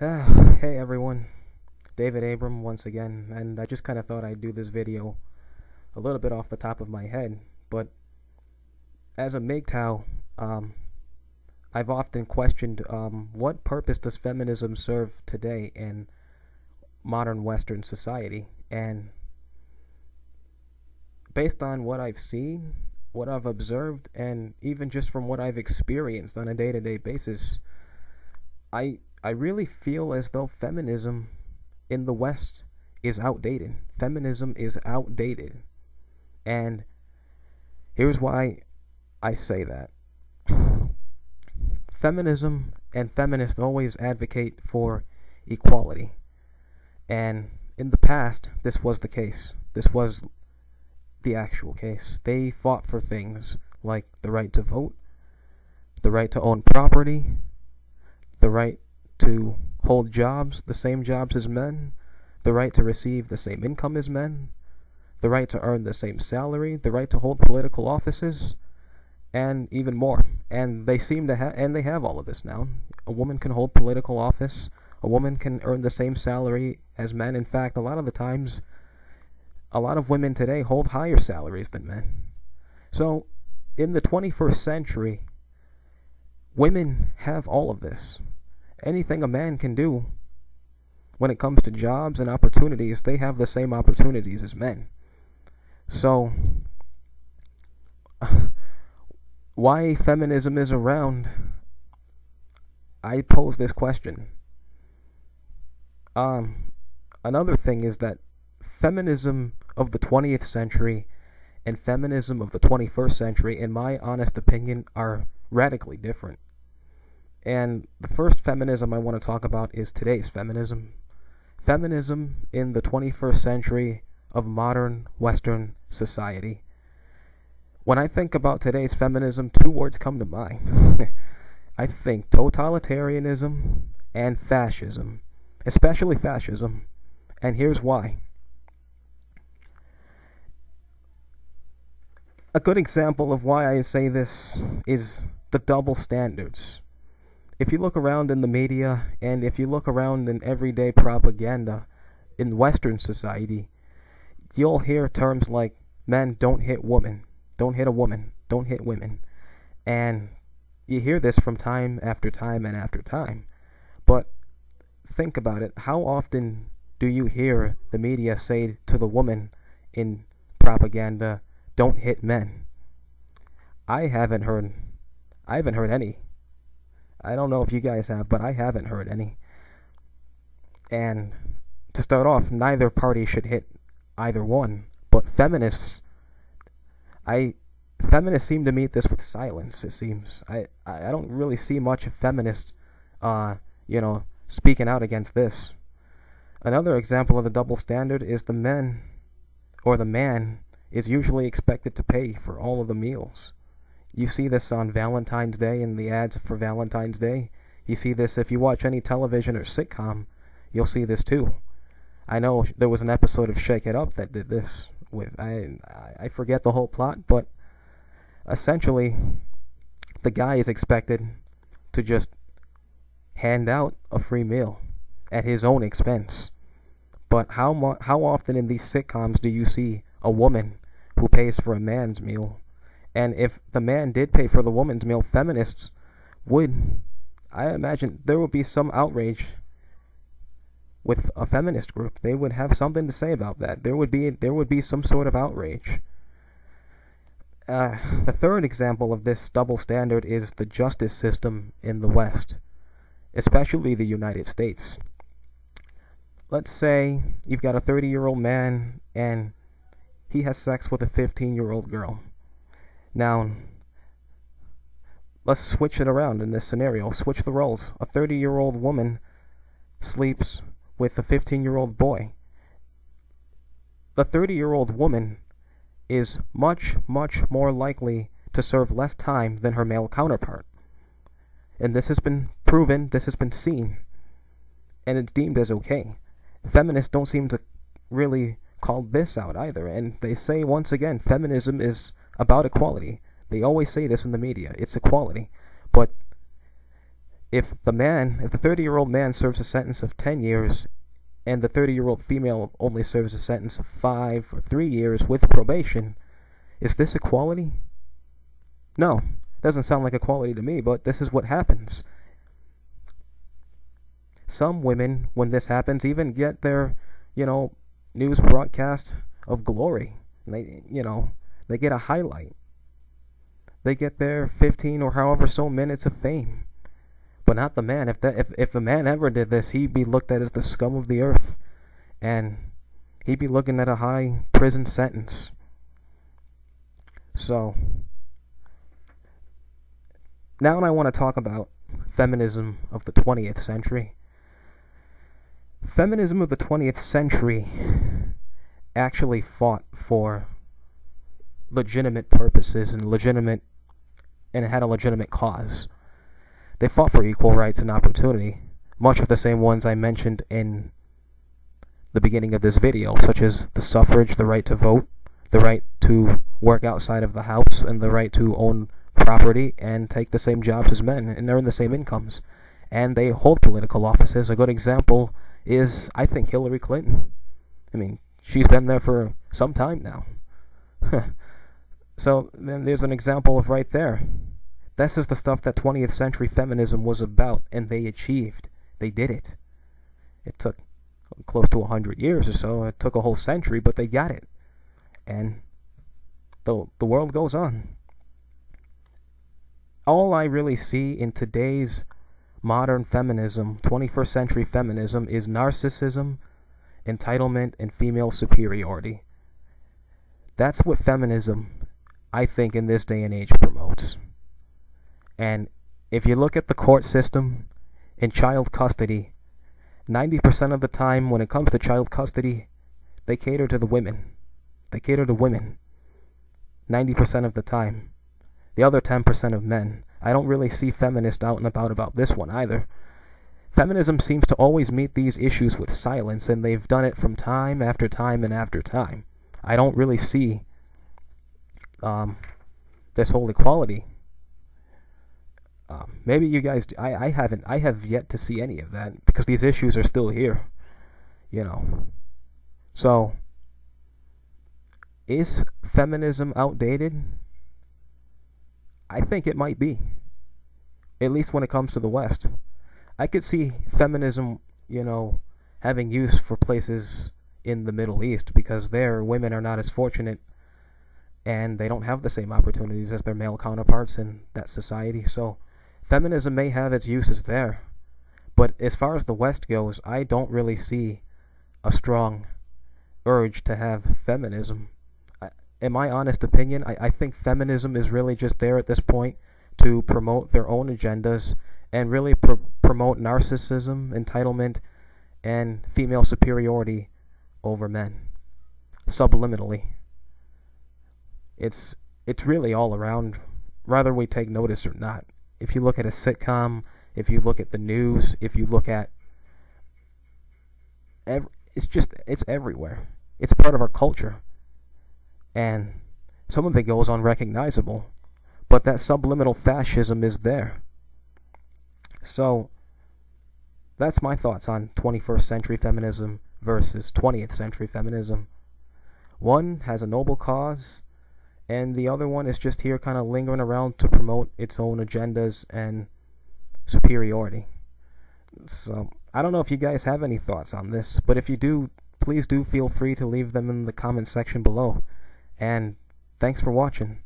Hey everyone, David Abram once again, and I just kind of thought I'd do this video a little bit off the top of my head, but as a MGTOW, I've often questioned what purpose does feminism serve today in modern Western society, and based on what I've seen, what I've observed, and even just from what I've experienced on a day-to-day basis, I really feel as though feminism in the West is outdated. Feminism is outdated. And here's why I say that. Feminism and feminists always advocate for equality. And in the past, this was the case. This was the actual case. They fought for things like the right to vote, the right to own property, the right to hold jobs, the same jobs as men, the right to receive the same income as men, the right to earn the same salary, the right to hold political offices, and even more. And they seem to have, and they have all of this now. A woman can hold political office, a woman can earn the same salary as men. In fact, a lot of the times, a lot of women today hold higher salaries than men. So, in the 21st century, women have all of this. Anything a man can do when it comes to jobs and opportunities, they have the same opportunities as men. So, why feminism is around, I pose this question. Another thing is that feminism of the 20th century and feminism of the 21st century, in my honest opinion, are radically different. And the first feminism I want to talk about is today's feminism. Feminism in the 21st century of modern Western society. When I think about today's feminism, two words come to mind. I think totalitarianism and fascism, especially fascism. And here's why. A good example of why I say this is the double standards. If you look around in the media, and if you look around in everyday propaganda in Western society, you'll hear terms like, men don't hit women, don't hit a woman, don't hit women. And you hear this from time after time and after time. But think about it, how often do you hear the media say to the woman in propaganda, don't hit men? I haven't heard any. I don't know if you guys have, but I haven't heard any. And to start off, neither party should hit either one. But feminists seem to meet this with silence, it seems. I don't really see much of feminists, speaking out against this. Another example of the double standard is the man is usually expected to pay for all of the meals. You see this on Valentine's Day in the ads for Valentine's Day. You see this if you watch any television or sitcom, you'll see this too. I know there was an episode of Shake It Up that did this with, I forget the whole plot, but essentially the guy is expected to just hand out a free meal at his own expense. But how often in these sitcoms do you see a woman who pays for a man's meal? And if the man did pay for the woman's meal, feminists would, I imagine, there would be some outrage with a feminist group. They would have something to say about that. There would be some sort of outrage. The third example of this double standard is the justice system in the West, especially the United States. Let's say you've got a 30-year-old man and he has sex with a 15-year-old girl. Now, let's switch it around in this scenario. Switch the roles. A 30-year-old woman sleeps with a 15-year-old boy. The 30-year-old woman is much, much more likely to serve less time than her male counterpart. And this has been proven, this has been seen, and it's deemed as okay. Feminists don't seem to really call this out either, and they say once again, feminism is about equality. They always say this in the media, it's equality. But if the 30-year-old man serves a sentence of 10 years and the 30-year-old female only serves a sentence of 5 or 3 years with probation, is this equality? No, doesn't sound like equality to me, but this is what happens. Some women, when this happens, even get their, news broadcast of glory. They get a highlight. They get their 15 or however so minutes of fame. But not the man. If a man ever did this, he'd be looked at as the scum of the earth, and he'd be looking at a high prison sentence. So now I want to talk about feminism of the 20th century. Feminism of the 20th century actually fought for legitimate purposes and had a legitimate cause. They fought for equal rights and opportunity, much of the same ones I mentioned in the beginning of this video, such as the suffrage, the right to vote, the right to work outside of the house, and the right to own property and take the same jobs as men and earn the same incomes. And they hold political offices. A good example is, I think, Hillary Clinton. I mean, she's been there for some time now. So then there's an example of right there. This is the stuff that 20th century feminism was about, and they achieved. They did it. It took close to 100 years or so. It took a whole century, but they got it. And the world goes on. All I really see in today's modern feminism, 21st century feminism, is narcissism, entitlement, and female superiority. That's what feminism, I think, in this day and age promotes. And if you look at the court system in child custody, 90% of the time when it comes to child custody, they cater to the women. They cater to women 90% of the time. The other 10% of men. I don't really see feminists out and about this one either. Feminism seems to always meet these issues with silence, and they've done it from time after time and after time. I don't really see this whole equality. Maybe you guys do. I have yet to see any of that, because these issues are still here. So, is feminism outdated? I think it might be. At least when it comes to the West. I could see feminism, having use for places in the Middle East, because there women are not as fortunate and they don't have the same opportunities as their male counterparts in that society. So feminism may have its uses there. But as far as the West goes, I don't really see a strong urge to have feminism. In my honest opinion, I think feminism is really just there at this point to promote their own agendas and really promote narcissism, entitlement, and female superiority over men. Subliminally. It's really all around, whether we take notice or not. If you look at a sitcom, if you look at the news, if you look at... it's everywhere. It's part of our culture. And some of it goes unrecognizable. But that subliminal fascism is there. So, that's my thoughts on 21st century feminism versus 20th century feminism. One has a noble cause, and the other one is just here kind of lingering around to promote its own agendas and superiority. So, I don't know if you guys have any thoughts on this, but if you do, please do feel free to leave them in the comment section below. And thanks for watching.